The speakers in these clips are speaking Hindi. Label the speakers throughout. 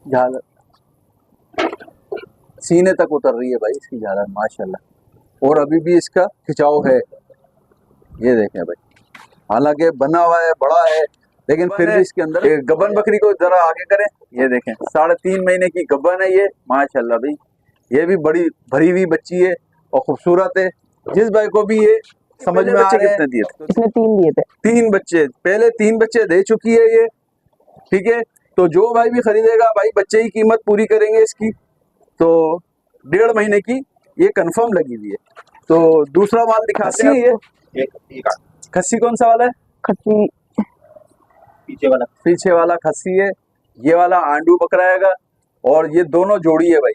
Speaker 1: झालर सीने तक उतर रही है भाई इसकी झालर माशाल्लाह, और अभी भी इसका खिंचाव है। ये देखें भाई, हालांकि बना हुआ है, बड़ा है, लेकिन फिर भी इसके अंदर गबन बकरी को जरा आगे करें। ये देखें 3.5 महीने की गबन है ये माशाल्लाह भाई। ये भी बड़ी भरी हुई बच्ची है और खूबसूरत है। जिस भाई को भी ये समझ में आ रहे हैं,
Speaker 2: कितने दिए थे?
Speaker 3: इसने 3 दिए थे।
Speaker 1: 3 बच्चे, पहले 3 बच्चे दे चुकी है ये, ठीक है। तो जो भाई भी खरीदेगा भाई बच्चे की कीमत पूरी करेंगे इसकी। तो 1.5 महीने की ये कंफर्म लगी हुई है। तो दूसरा माल दिखाते हैं। ये खस्सी कौन सा वाला है?
Speaker 3: खस्सी
Speaker 1: पीछे वाला खस्सी है। ये वाला आंडू बकरा हैगा, और ये दोनों जोड़ी है भाई।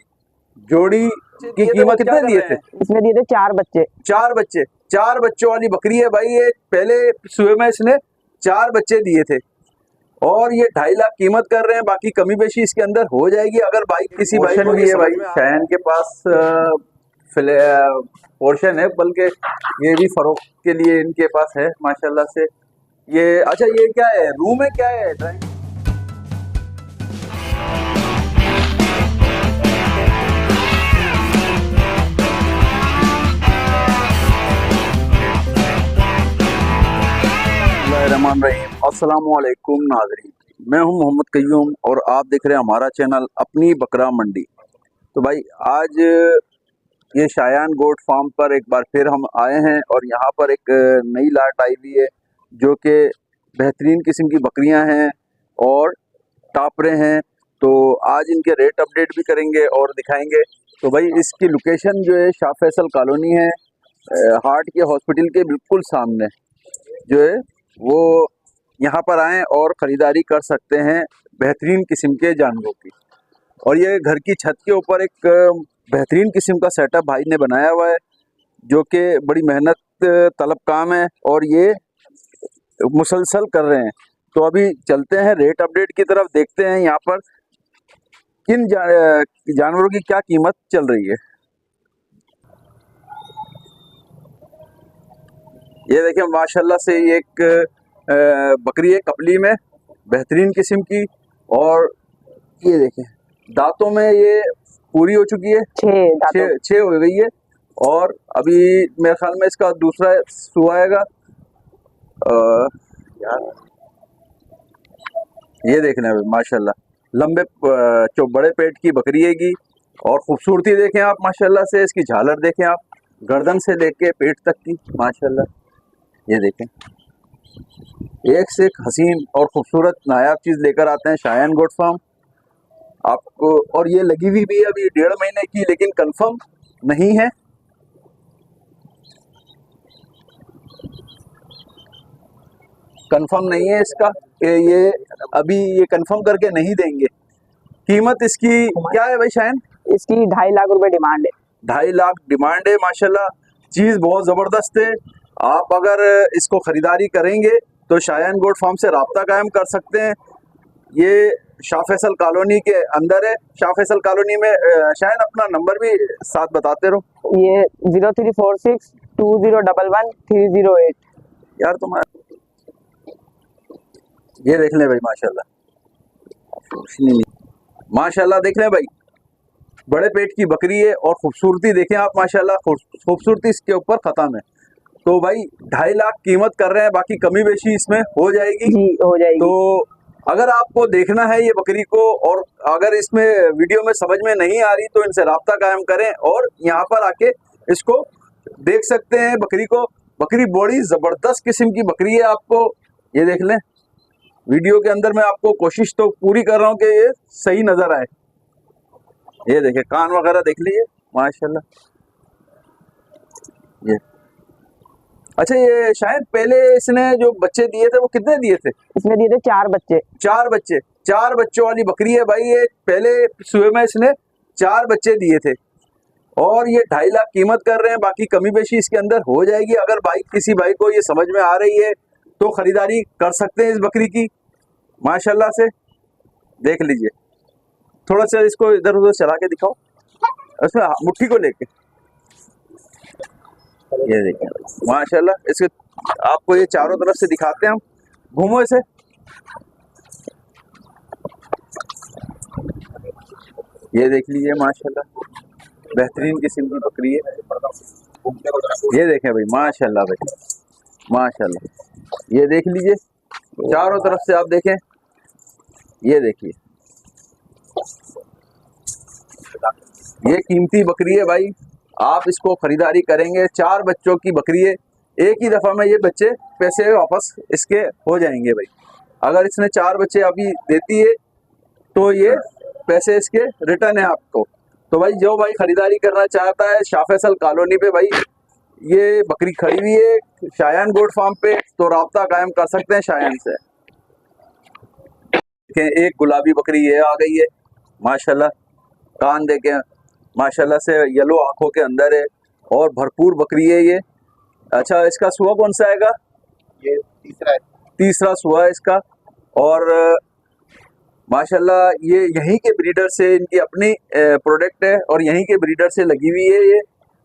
Speaker 1: जोड़ी की कीमत कितने दिए थे?
Speaker 3: इसने दिए थे 4 बच्चे।
Speaker 1: 4 बच्चे, 4 बच्चों वाली बकरी है भाई। ये पहले सुबह में इसने 4 बच्चे दिए थे, और ये 2.5 लाख कीमत कर रहे हैं। बाकी कमी बेशी इसके अंदर हो जाएगी अगर भाई किसी भाई को भी है भाई। शायन के पास पोर्शन है, बल्कि ये भी फरोख्त के लिए इनके पास है माशाल्लाह से। ये अच्छा, ये क्या है, रूम है, क्या है? अस्सलामुअलैकुम नाज़रीन, मैं हूं मोहम्मद कय्यूम और आप देख रहे हैं हमारा चैनल अपनी बकरा मंडी। तो भाई आज ये शायान गोट फार्म पर एक बार फिर हम आए हैं, और यहाँ पर एक नई लाट आई हुई है जो कि बेहतरीन किस्म की बकरियां हैं और टापरे हैं। तो आज इनके रेट अपडेट भी करेंगे और दिखाएंगे। तो भाई इसकी लोकेशन जो है शाह फैसल कॉलोनी है, हार्ट के हॉस्पिटल के बिल्कुल सामने जो है वो। यहाँ पर आएँ और ख़रीदारी कर सकते हैं बेहतरीन किस्म के जानवरों की। और ये घर की छत के ऊपर एक बेहतरीन किस्म का सेटअप भाई ने बनाया हुआ है, जो कि बड़ी मेहनत तलब काम है, और ये मुसलसल कर रहे हैं। तो अभी चलते हैं रेट अपडेट की तरफ, देखते हैं यहाँ पर किन जानवरों की क्या कीमत चल रही है। ये देखिए माशाल्लाह से ये एक बकरी है कपली में, बेहतरीन किस्म की। और ये देखें दांतों में ये पूरी हो चुकी है, 6 हो गई है, और अभी मेरे ख्याल में इसका दूसरा सुआ आएगा। ये देखने में माशाल्लाह लंबे बड़े पेट की बकरी हैगी, और खूबसूरती देखें आप माशाल्लाह से। इसकी झालर देखें आप, गर्दन से लेके पेट तक की माशाल्लाह। ये देखें, एक से एक हसीन और खूबसूरत नायाब चीज़ लेकर आते हैं शायान गोट फार्म आपको। और ये लगी हुई भी है अभी 1.5 महीने की, लेकिन कंफर्म नहीं है। कंफर्म नहीं है इसका कि ये अभी ये कंफर्म करके नहीं देंगे। कीमत इसकी क्या है भाई शायन?
Speaker 3: इसकी 2.5 लाख रुपए डिमांड है।
Speaker 1: 2.5 लाख डिमांड है माशाल्लाह। चीज़ बहुत ज़बरदस्त है। आप अगर इसको ख़रीदारी करेंगे तो शायान गोट फार्म से रब्ता कायम कर सकते हैं। ये शाह फैसल कॉलोनी के अंदर है। शाह फैसल कॉलोनी में शायन अपना नंबर भी साथ बताते रहो।
Speaker 3: ये 0346 2011 308।
Speaker 1: यार तुम्हारा ये देख लें भाई माशाल्लाह देख लें भाई, बड़े पेट की बकरी है, और खूबसूरती देखें आप माशाल्लाह, खूबसूरती इसके ऊपर ख़त्म है। तो भाई 2.5 लाख कीमत कर रहे हैं, बाकी कमी बेशी इसमें हो जाएगी।
Speaker 3: जी हो जाएगी।
Speaker 1: तो अगर आपको देखना है ये बकरी को, और अगर इसमें वीडियो में समझ में नहीं आ रही, तो इनसे रब्ता कायम करें और यहाँ पर आके इसको देख सकते हैं बकरी को। बकरी बड़ी ज़बरदस्त किस्म की बकरी है। आपको ये देख लें, वीडियो के अंदर मैं आपको कोशिश तो पूरी कर रहा हूँ कि ये सही नज़र आए। ये देखिए कान वगैरह देख लीजिए माशाल्लाह। ये अच्छा, ये शायद पहले इसने जो बच्चे दिए थे वो कितने दिए थे?
Speaker 3: इसने दिए थे 4 बच्चे।
Speaker 1: 4 बच्चे, 4 बच्चों वाली बकरी है भाई। ये पहले सुबह में इसने 4 बच्चे दिए थे, और ये 2.5 लाख कीमत कर रहे हैं। बाकी कमी बेशी इसके अंदर हो जाएगी। अगर भाई किसी भाई को ये समझ में आ रही है तो ख़रीदारी कर सकते हैं इस बकरी की माशाल्लाह से। देख लीजिए, थोड़ा सा इसको इधर उधर चला के दिखाओ, उसमें मुट्ठी को लेके। ये देखिए माशाल्लाह, इसके आपको ये चारों तरफ से दिखाते हैं हम। घूमो इसे। ये देख लीजिए माशाल्लाह, बेहतरीन किस्म की बकरी है। ये देखें भाई माशाल्लाह भाई माशाल्लाह, ये देख लीजिए चारों तरफ से आप देखें, ये देखिए ये कीमती बकरी है भाई, आप इसको खरीदारी करेंगे, 4 बच्चों की बकरी है, एक ही दफ़ा में ये बच्चे पैसे वापस इसके हो जाएंगे भाई। अगर इसने 4 बच्चे अभी देती है तो ये पैसे इसके रिटर्न है आपको। तो भाई जो भाई खरीदारी करना चाहता है शाह फैसल कॉलोनी पे भाई ये बकरी खड़ी हुई है शायान गोट फार्म पे, तो राब्ता कायम कर सकते हैं शायान से। देखें एक गुलाबी बकरी ये आ गई है माशाल्लाह, कान देखें माशाल्लाह से येलो आंखों के अंदर है और भरपूर बकरी है ये। अच्छा इसका सुआ कौन सा आएगा?
Speaker 2: ये तीसरा है।
Speaker 1: तीसरा सुआ है इसका। और माशाल्लाह ये यहीं के ब्रीडर से, इनकी अपनी प्रोडक्ट है और यहीं के ब्रीडर से लगी हुई है ये,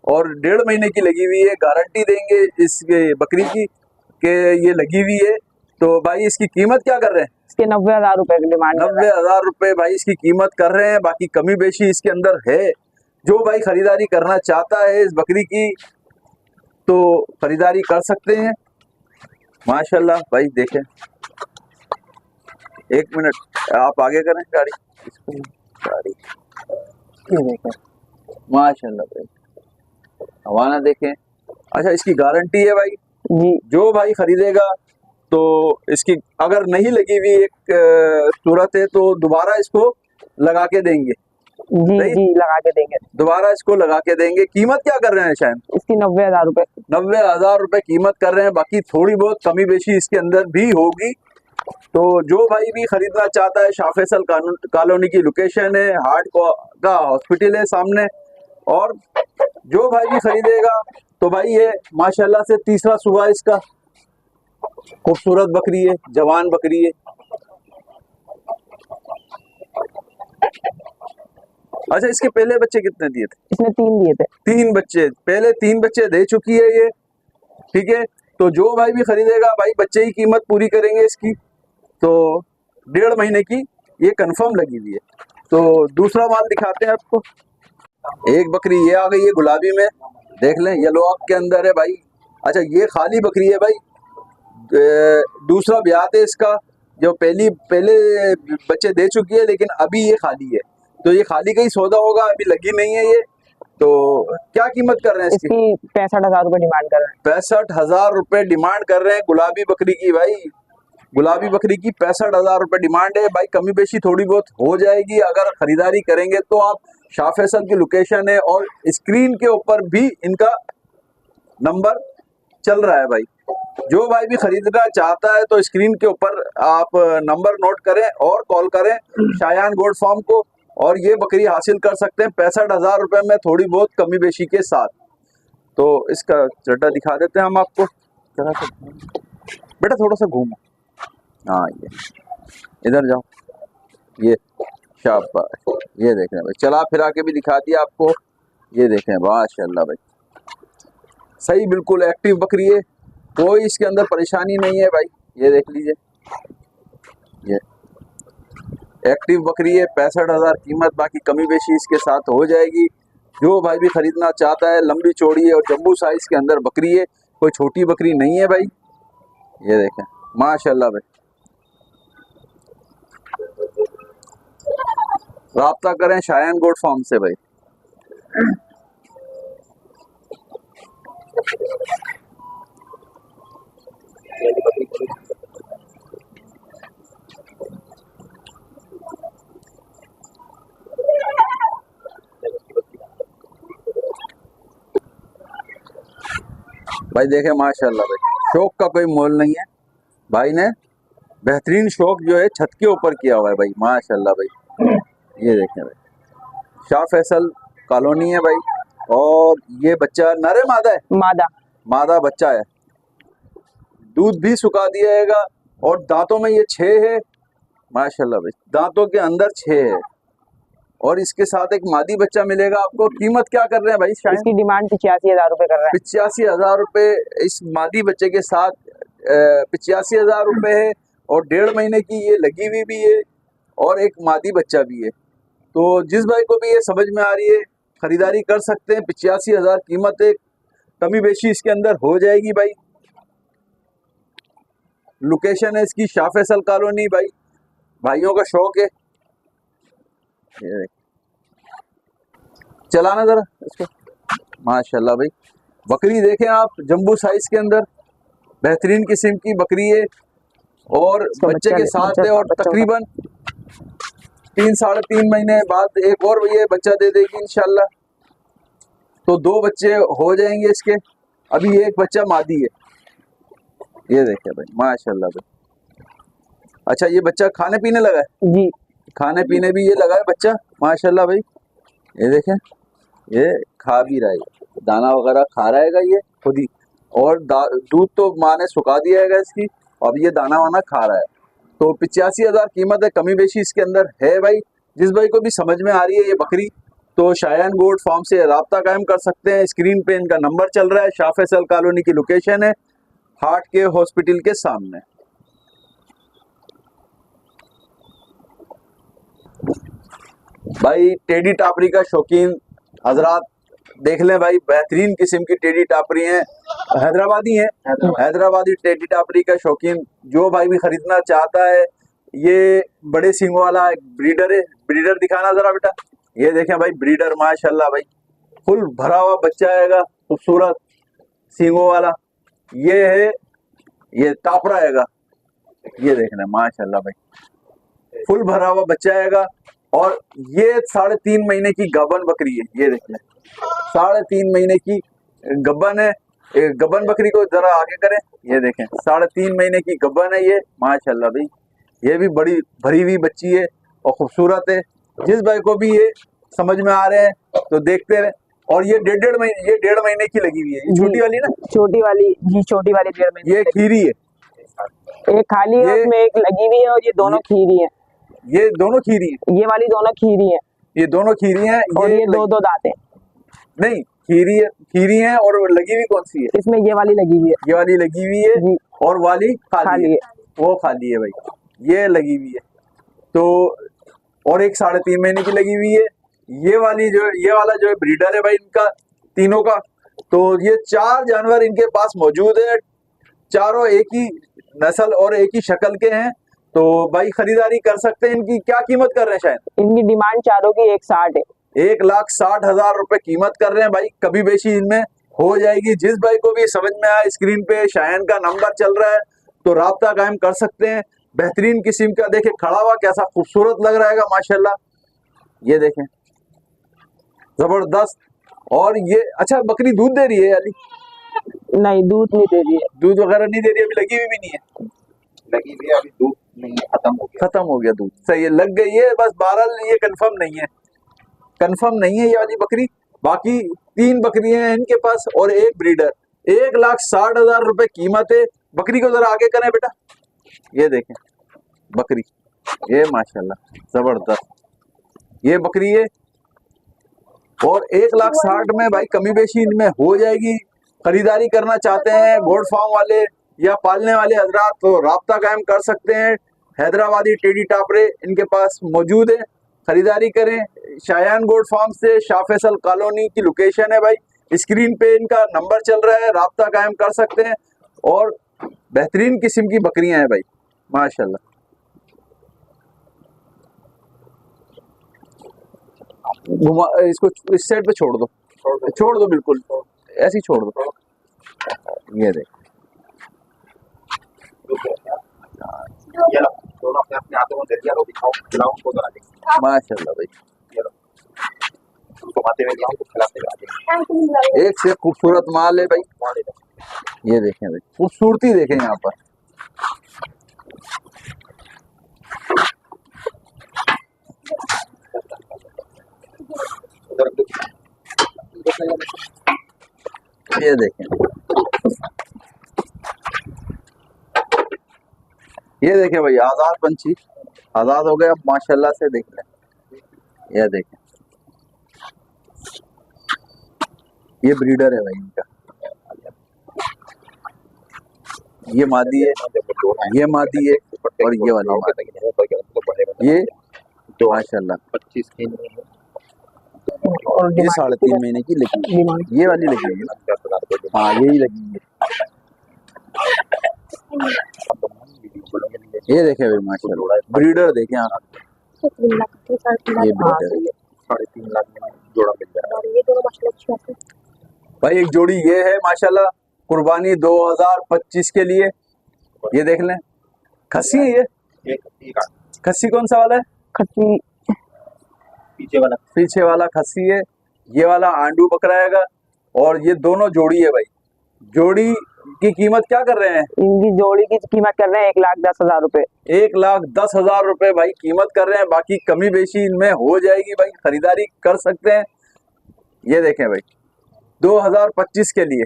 Speaker 1: और 1.5 महीने की लगी हुई है। गारंटी देंगे इस बकरी की कि ये लगी हुई है। तो भाई इसकी कीमत क्या कर रहे हैं?
Speaker 3: इसके 90,000 रुपए की डिमांड।
Speaker 1: 90,000 रुपए भाई इसकी कीमत कर रहे हैं, बाकी कमी बेशी इसके अंदर है। जो भाई खरीदारी करना चाहता है इस बकरी की तो खरीदारी कर सकते हैं माशाल्लाह। भाई देखें, एक मिनट आप आगे करें गाड़ी, गाड़ी ये देखें माशाल्लाह भाई, हवाना देखें। अच्छा इसकी गारंटी है भाई
Speaker 3: जी।
Speaker 1: जो भाई खरीदेगा तो इसकी अगर नहीं लगी हुई एक सूरत है तो दोबारा इसको लगा के देंगे।
Speaker 3: जी जी लगा के देंगे,
Speaker 1: दोबारा इसको लगा के देंगे। कीमत क्या कर रहे हैं शायद?
Speaker 3: इसकी 90,000 रुपए।
Speaker 1: 90,000 रुपए कीमत कर रहे हैं, बाकी थोड़ी बहुत कमी बेशी इसके अंदर भी होगी। तो जो भाई भी खरीदना चाहता है, शाह फैसल कॉलोनी की लोकेशन है, हार्ट का हॉस्पिटल है सामने, और जो भाई भी खरीदेगा तो भाई ये माशाल्लाह से तीसरा सुबह इसका, खूबसूरत बकरी है, जवान बकरी है। अच्छा इसके पहले बच्चे कितने दिए थे?
Speaker 3: इसने 3 दिए थे।
Speaker 1: 3 बच्चे, पहले 3 बच्चे दे चुकी है ये, ठीक है। तो जो भाई भी खरीदेगा भाई बच्चे ही कीमत पूरी करेंगे इसकी, तो 1.5 महीने की ये कंफर्म लगी हुई है। तो दूसरा माल दिखाते हैं आपको। एक बकरी ये आ गई है गुलाबी में, देख लें येलो आंख के अंदर है भाई। अच्छा ये खाली बकरी है भाई, दूसरा ब्याह है इसका, जो पहले बच्चे दे चुकी है लेकिन अभी ये खाली है, तो ये खाली का ही सौदा होगा, अभी लगी नहीं है ये। तो क्या कीमत कर रहे हैं इसकी?
Speaker 3: 65,000 रुपए डिमांड कर रहे हैं।
Speaker 1: 65,000 रुपए डिमांड कर रहे हैं गुलाबी बकरी की भाई, गुलाबी बकरी की 65,000 रुपए डिमांड है भाई। कमी बेशी थोड़ी बहुत हो जाएगी अगर खरीदारी करेंगे तो। आप शाह फैसल की लोकेशन है और स्क्रीन के ऊपर भी इनका नंबर चल रहा है भाई। जो भाई भी खरीदना चाहता है तो स्क्रीन के ऊपर आप नंबर नोट करें और कॉल करें शायान गोट फार्म को, और ये बकरी हासिल कर सकते हैं 65,000 रुपए में, थोड़ी बहुत कमी बेशी के साथ। तो इसका चड्डा दिखा देते हैं हम आपको, बेटा थोड़ा सा घूमो, हाँ ये इधर जाओ, ये शाबाश, ये देखें भाई, चला फिरा के भी दिखा दिया आपको। ये देखें माशाल्लाह भाई, सही बिल्कुल एक्टिव बकरी है, कोई इसके अंदर परेशानी नहीं है भाई। ये देख लीजिए, ये एक्टिव बकरी है, 65,000 कीमत, बाकी कमी बेशी इसके साथ हो जाएगी। जो भाई भी खरीदना चाहता है, लंबी चौड़ी है और जम्बू साइज के अंदर बकरी है, कोई छोटी बकरी नहीं है भाई। ये देखें माशाल्लाह भाई, राब्ता करें शायान गोट फार्म से भाई। भाई देखें माशाल्लाह भाई, शौक का कोई मोल नहीं है, भाई ने बेहतरीन शौक जो है छत के ऊपर किया हुआ है भाई माशाल्लाह भाई। ये देखें भाई, शाह फैसल कॉलोनी है भाई, और ये बच्चा नर है मादा है?
Speaker 3: मादा।
Speaker 1: मादा बच्चा है, दूध भी सुखा दिया और दांतों में ये 6 है माशाल्लाह भाई, दांतों के अंदर 6 है, और इसके साथ एक मादी बच्चा मिलेगा आपको। कीमत क्या कर रहे हैं भाई? शायद
Speaker 3: इसकी डिमांड 85,000 रुपए कर रहे हैं।
Speaker 1: 85,000 रुपए इस मादी बच्चे के साथ, 85,000 रुपए है, और 1.5 महीने की ये लगी हुई भी है, और एक मादी बच्चा भी है। तो जिस भाई को भी ये समझ में आ रही है खरीदारी कर सकते हैं। 85,000 कीमत है, कमी बेशी इसके अंदर हो जाएगी भाई। लोकेशन है इसकी शाह फैसल कॉलोनी भाई, भाइयों का शौक है। ये चलाना जरा इसको, माशाल्लाह भाई। बकरी देखें आप, जंबू साइज के अंदर बेहतरीन किस्म की बकरी है और बच्चे के साथ है और तकरीबन 3-3.5 महीने बाद एक और ये बच्चा दे देगी इंशाल्लाह। तो 2 बच्चे हो जाएंगे इसके। अभी एक बच्चा मादी है, ये देखे भाई माशाल्लाह भाई। अच्छा ये बच्चा खाने पीने लगा है
Speaker 3: जी,
Speaker 1: खाने पीने भी ये लगा है बच्चा माशाल्लाह भाई। ये देखें ये खा भी रहा है, दाना वगैरह खा रहेगा ये खुद ही, और दूध तो माँ ने सुखा दिया है इसकी, अब ये दाना वाना खा रहा है। तो 85,000 कीमत है, कमी बेशी इसके अंदर है भाई। जिस भाई को भी समझ में आ रही है ये बकरी तो शायान गोट फार्म से राब्ता कायम कर सकते हैं। स्क्रीन पे इनका नंबर चल रहा है। शाह फैसल कॉलोनी की लोकेशन है, हार्ट के हॉस्पिटल के सामने। भाई टेडी टापरी का शौकीन हजरात देख लें भाई, बेहतरीन किस्म की टेडी टापरी हैं, हैदराबादी हैं, हैदराबादी टेडी टापरी का शौकीन जो भाई भी खरीदना चाहता है। ये बड़े सींगों वाला एक ब्रीडर है। ब्रीडर दिखाना जरा बेटा। ये देखें भाई ब्रीडर माशाल्लाह भाई, फुल भरा हुआ बच्चा आएगा, खूबसूरत सींगों वाला। ये है, ये टापरा आएगा, ये देखना माशाल्लाह भाई, फुल भरा हुआ बच्चा आएगा। और ये 3.5 महीने की गबन बकरी है, ये देखना 3.5 महीने की गबन है। गबन बकरी को जरा आगे करें, ये देखें 3.5 महीने की गबन है ये माशाल्लाह भाई। ये भी बड़ी भरी हुई बच्ची है और खूबसूरत है। जिस भाई को भी ये समझ में आ रहे हैं तो देखते रहे। और ये 1.5 महीने की लगी हुई है, ये छोटी वाली ना,
Speaker 3: छोटी वाली जी, छोटी वाली 1.5 महीने।
Speaker 1: ये खीरी है,
Speaker 3: एक खाली है, उसमें एक लगी हुई है और ये दोनों खीरी है।
Speaker 1: ये दोनों खीरी है,
Speaker 3: ये वाली दोनों खीरी है,
Speaker 1: ये दोनों खीरी हैं।
Speaker 3: और ये 2-2 दांत है।
Speaker 1: नहीं खीरी है, खीरी है। और लगी हुई कौन सी है?
Speaker 3: इसमें ये वाली लगी हुई है,
Speaker 1: ये वाली लगी हुई है
Speaker 3: जी।
Speaker 1: और वाली खाली है, वो खाली है भाई, ये लगी हुई है। तो और एक 3.5 महीने की लगी हुई है। ये वाली जो, ये वाला जो ब्रीडर है भाई इनका तीनों का। तो ये 4 जानवर इनके पास मौजूद है, चारों एक ही नस्ल और एक ही शक्ल के हैं। तो भाई खरीदारी कर सकते हैं। इनकी क्या कीमत कर रहे हैं? शायद
Speaker 3: इनकी डिमांड चारों की 160 है,
Speaker 1: 1,60,000 रुपए कीमत कर रहे हैं भाई। कभी बेशी इनमें हो जाएगी। जिस भाई को भी समझ में आया, स्क्रीन पे शायान का नंबर चल रहा है तो राब्ता कायम कर सकते हैं। बेहतरीन किस्म का देखें खड़ा हुआ कैसा खूबसूरत लग रहा है माशाल्लाह, ये देखें जबरदस्त। और ये अच्छा बकरी दूध दे रही है यानी?
Speaker 3: नहीं दूध नहीं दे रही है,
Speaker 1: दूध वगैरह नहीं दे रही, अभी लगी हुई भी नहीं है।
Speaker 2: लगी हुई है, अभी दूध नहीं, खत्म हो गया
Speaker 1: दूध, सही है, लग गई है बस। बहरहाल ये कंफर्म नहीं है, कंफर्म नहीं है ये वाली बकरी। बाकी 3 बकरियां हैं इनके पास और एक ब्रीडर। 1,60,000 रुपए कीमत है। बकरी को जरा आगे करें बेटा, ये देखें बकरी, ये माशाल्लाह जबरदस्त ये बकरी है। और 1,60,000 में भाई कमी बेशी इनमें हो जाएगी। खरीदारी करना चाहते हैं गोट फार्म वाले या पालने वाले हजरात तो राब्ता कायम कर सकते हैं। हैदराबादी टेडी टापरे इनके पास मौजूद है, खरीदारी करें। शायान गोट फार्म से शाह फैसल कॉलोनी की लोकेशन है भाई। स्क्रीन पे इनका नंबर चल रहा है, राब्ता कायम कर सकते हैं। और बेहतरीन किस्म की बकरियां हैं भाई माशाल्लाह। घुमा इसको, इस साइड पे छोड़ दो बिल्कुल ऐसे ही छोड़ दो। ये देख
Speaker 2: दोनों अपने अपने हाथों में दरिया लो, दिखाओ, खिलाओ उनको जरा
Speaker 1: माशाल्लाह भाई।
Speaker 2: घुमाते हुए दिखाओ, खिलाते हुए
Speaker 1: एक से खूबसूरत माल है भाई। ये देखें भाई खूबसूरती देखें यहाँ पर। ये देखें, ये देखें भाई आजाद पंछी आजाद हो गए अब माशाल्लाह से। देख लें, ये देखें ये ब्रीडर है भाई इनका। ये मादी है, ये मादी है और ये वाली मादी। ये
Speaker 2: तो
Speaker 1: माशाल्लाह
Speaker 2: 25 की नहीं है।
Speaker 3: और
Speaker 1: ये 3.5 महीने की लगी है।
Speaker 3: डिमांड
Speaker 1: ये वाली लगी है ना?
Speaker 2: 10,000 रुपए
Speaker 1: हाँ यही लगी है। ये देखे भाई माशाल्लाह, ब्रीडर देखे आप, ये
Speaker 3: हाँ
Speaker 1: ब्रीडर।
Speaker 3: सही है।
Speaker 2: 3.5 लाख में जोड़ा मिल जाएगा।
Speaker 1: भाई एक जोड़ी ये है माशाल्लाह, कुर्बानी 2025 के लिए। ये देख लें, खस्सी है ये।
Speaker 2: एक
Speaker 1: खस्सी कौन सा वाला है?
Speaker 3: खस्सी
Speaker 2: पीछे
Speaker 1: वाला खस्सी है। ये वाला आंडू बकरा हैगा। और ये दोनों जोड़ी है भाई। जोड़ी की कीमत क्या कर रहे हैं?
Speaker 3: इनकी जोड़ी की कीमत कर रहे हैं 1,10,000 रुपए।
Speaker 1: 1,10,000 रुपए भाई कीमत कर रहे हैं। बाकी कमी बेशी इनमें हो जाएगी भाई, खरीदारी कर सकते हैं। ये देखें भाई 2025 के लिए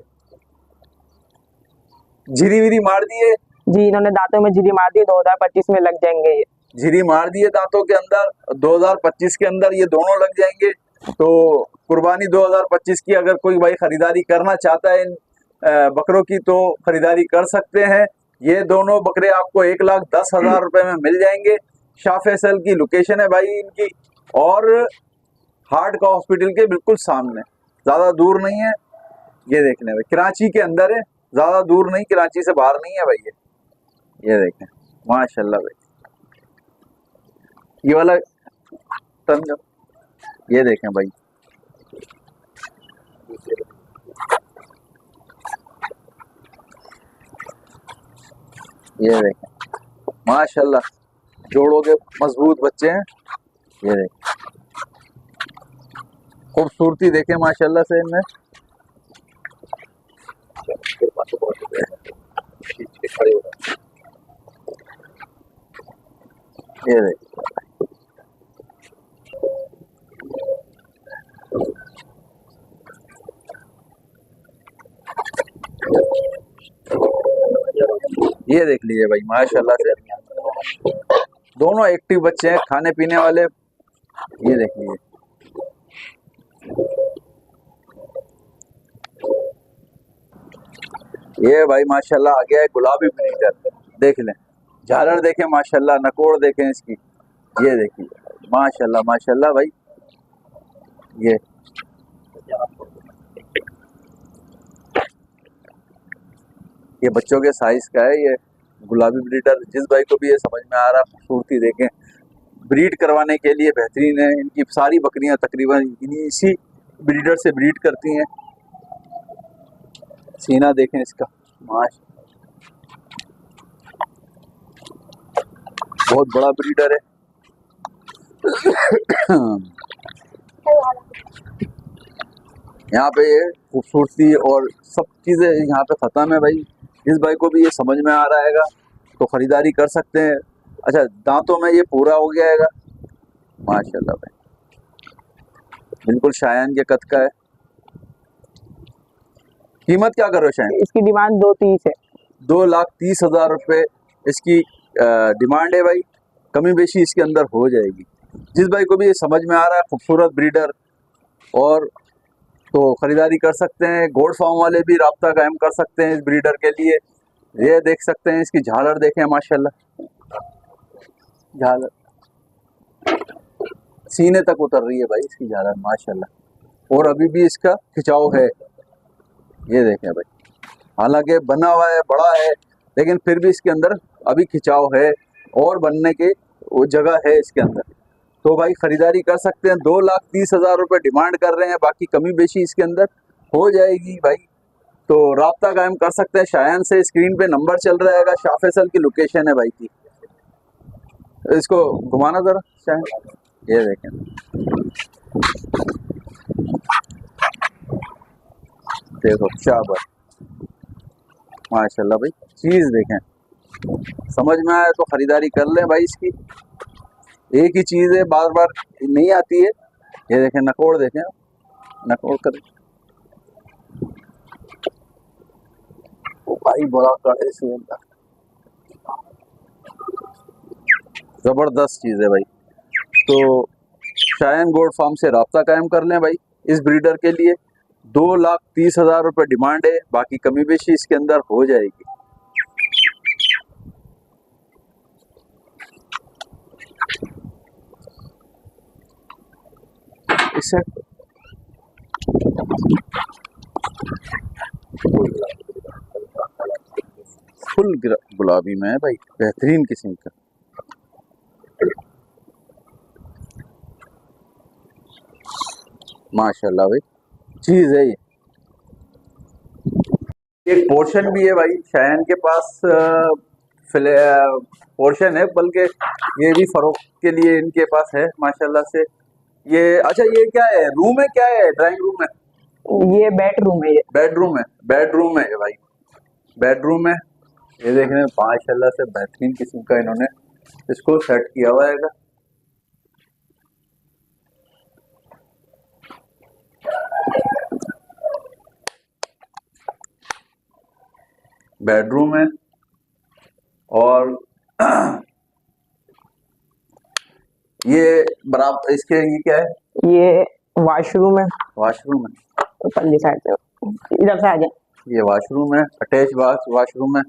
Speaker 1: झिरी विरी मार दिए
Speaker 3: जी, इन्होंने दांतों में झिरी मार दी, 2025 में लग जाएंगे ये।
Speaker 1: झिरी मार दिए दांतों के अंदर, 2025 के अंदर ये दोनों लग जाएंगे। तो कुर्बानी 2025 की अगर कोई भाई खरीदारी करना चाहता है इन बकरों की तो खरीदारी कर सकते हैं। ये दोनों बकरे आपको 1,10,000 रुपए में मिल जाएंगे। शाह फैसल की लोकेशन है भाई इनकी, और हार्ट का हॉस्पिटल के बिल्कुल सामने, ज्यादा दूर नहीं है। ये देख लें भाई, कराची के अंदर है, ज्यादा दूर नहीं, कराची से बाहर नहीं है भाई। ये देखें माशाल्लाह भाई, ये वाला समझो। ये देखें भाई, ये देखें माशाल्लाह, जोड़ों के मजबूत बच्चे हैं। ये देखें खूबसूरती देखें माशाल्लाह से इनमें। ये देखें ये देख लीजिए भाई माशाल्लाह से, दोनों एक्टिव बच्चे हैं, खाने पीने वाले। ये देख लीजिए, ये भाई माशाल्लाह आ गया है गुलाबी ब्रीडर। देख लें, झालर देखें माशाल्लाह, नकोड़ देखें इसकी। ये देखिए माशाल्लाह माशाल्लाह भाई। ये बच्चों के साइज का है। ये गुलाबी ब्रीडर, जिस भाई को भी ये समझ में आ रहा है, खूबसूरती देखें, ब्रीड करवाने के लिए बेहतरीन है। इनकी सारी बकरियां तकरीबन इसी ब्रीडर से ब्रीड करती हैं। सीना देखें इसका, माश बहुत बड़ा ब्रीडर है। यहाँ पे ये खूबसूरती और सब चीज़ें यहाँ पे ख़त्म है भाई। जिस भाई को भी ये समझ में आ रहा हैगा तो ख़रीदारी कर सकते हैं। अच्छा, दांतों में ये पूरा हो गया हैगा माशाल्लाह भाई, बिल्कुल शायान के कद का है। कीमत क्या कर रहे हो शायान?
Speaker 3: इसकी डिमांड 2,30 है।
Speaker 1: 2,30,000 रुपये इसकी डिमांड है भाई। कमी बेशी इसके अंदर हो जाएगी। जिस भाई को भी ये समझ में आ रहा है खूबसूरत ब्रीडर और तो ख़रीदारी कर सकते हैं। गोड फार्म वाले भी राब्ता कायम कर सकते हैं इस ब्रीडर के लिए। ये देख सकते हैं, इसकी झालर देखें माशाल्लाह, झालर सीने तक उतर रही है भाई इसकी झालर माशाल्लाह। और अभी भी इसका खिंचाव है। ये देखें भाई, हालांकि बना हुआ है, बड़ा है, लेकिन फिर भी इसके अंदर अभी खिंचाव है और बनने के वो जगह है इसके अंदर। तो भाई ख़रीदारी कर सकते हैं। 2,30,000 रुपये डिमांड कर रहे हैं। बाकी कमी बेशी इसके अंदर हो जाएगी भाई। तो राब्ता कायम कर सकते हैं शायान से। स्क्रीन पे नंबर चल रहा है, शाह फैसल की लोकेशन है भाई की। इसको घुमाना ज़रा शायान, ये देखें, देखो शाबाश माशाल्लाह भाई। चीज़ देखें, समझ में आए तो ख़रीदारी कर लें भाई इसकी। एक ही चीज़ है, बार बार नहीं आती है। ये देखें नकोड़, देखें नकोड़ कर भाई, बड़ा कड़े से ज़बरदस्त चीज़ है भाई। तो शायान गोड फार्म से राब्ता कायम कर लें भाई इस ब्रीडर के लिए। 2,30,000 रुपये डिमांड है। बाकी कमी बेशी इसके अंदर हो जाएगी।
Speaker 3: इससे
Speaker 1: फुल गुलाबी में है भाई, बेहतरीन किस्म का। माशाल्लाह भाई चीज है ये। एक पोर्शन भी है भाई शायन के पास, पोर्शन है, बल्कि ये भी फरोख्त के लिए इनके पास है माशाल्लाह से। ये अच्छा, ये क्या है, रूम है, क्या है, ड्राइंग रूम है?
Speaker 3: ये बेडरूम है। ये
Speaker 1: बेडरूम है, बेडरूम है ये भाई, बेडरूम है। ये देखने में माशाल्लाह से बेहतरीन किस्म का इन्होंने इसको सेट किया हुआ है। बेडरूम है और ये बराबर इसके, ये क्या है?
Speaker 3: ये वॉशरूम है।
Speaker 1: वॉशरूम है,
Speaker 3: पल्ली साइड से इधर से आ जाए।
Speaker 1: ये वॉशरूम है, अटैच वॉशरूम है।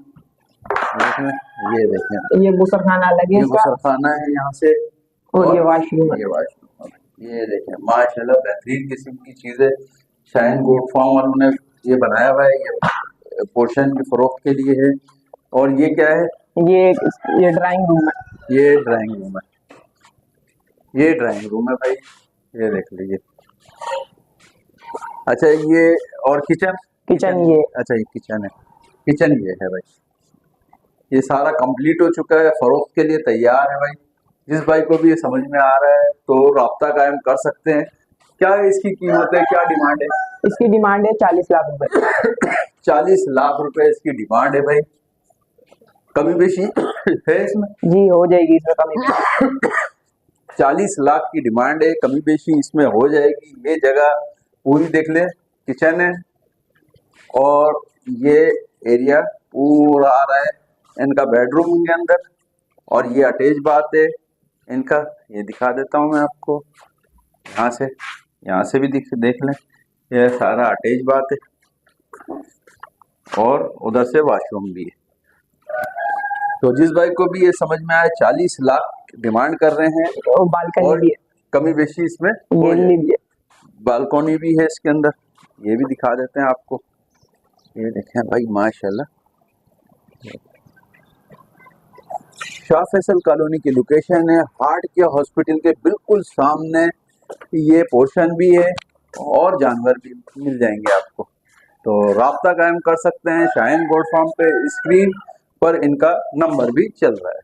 Speaker 1: ये देखें,
Speaker 3: ये गुसलखाना अलग है,
Speaker 1: ये गुसलखाना है यहाँ से,
Speaker 3: और ये वॉशरूम है।
Speaker 1: ये वॉशरूम। ये देखें माशाल्लाह बेहतरीन किस्म की चीज है। शाइन गोट फार्म वालों ने ये बनाया हुआ है, ये पोर्शन की फरोख्त के लिए है। और ये क्या है?
Speaker 3: ये ड्राइंग रूम है।
Speaker 1: ये ड्राइंग रूम है, ये ड्राइंग रूम है भाई, ये देख लीजिए। अच्छा ये, और किचन
Speaker 3: ये,
Speaker 1: अच्छा ये किचन है, किचन ये है भाई। ये सारा कंप्लीट हो चुका है, फरोख्त के लिए तैयार है भाई। जिस भाई को भी ये समझ में आ रहा है तो राब्ता कायम कर सकते हैं। क्या है इसकी कीमत है, क्या डिमांड है?
Speaker 3: इसकी डिमांड है 40 लाख रुपए।
Speaker 1: 40 लाख रुपए इसकी डिमांड है भाई। कमी बेशी है इसमें?
Speaker 3: जी हो जाएगी इसमें कमी।
Speaker 1: 40 लाख की डिमांड है, कमी बेशी इसमें हो जाएगी। ये जगह पूरी देख ले, किचन है और ये एरिया पूरा आ रहा है इनका बेडरूम के अंदर, और ये अटैच बात है इनका। ये दिखा देता हूँ मैं आपको, यहाँ से भी देख लें, ये सारा अटैच बात है और उधर से वॉशरूम भी है। तो जिस भाई को भी ये समझ में आए, 40 लाख डिमांड कर रहे हैं,
Speaker 3: और बालकनी भी है,
Speaker 1: कमी बेशी इसमें
Speaker 3: गैलरी भी है,
Speaker 1: बालकनी भी है इसके अंदर। ये भी दिखा देते हैं आपको। ये देखें भाई माशाल्लाह, शाह फैसल कॉलोनी की लोकेशन है, हार्ट केयर हॉस्पिटल के बिल्कुल सामने ये पोर्शन भी है और जानवर भी मिल जाएंगे आपको। तो राब्ता कायम कर सकते हैं शाइन गोट फार्म पे। स्क्रीन पर इनका नंबर भी चल रहा है।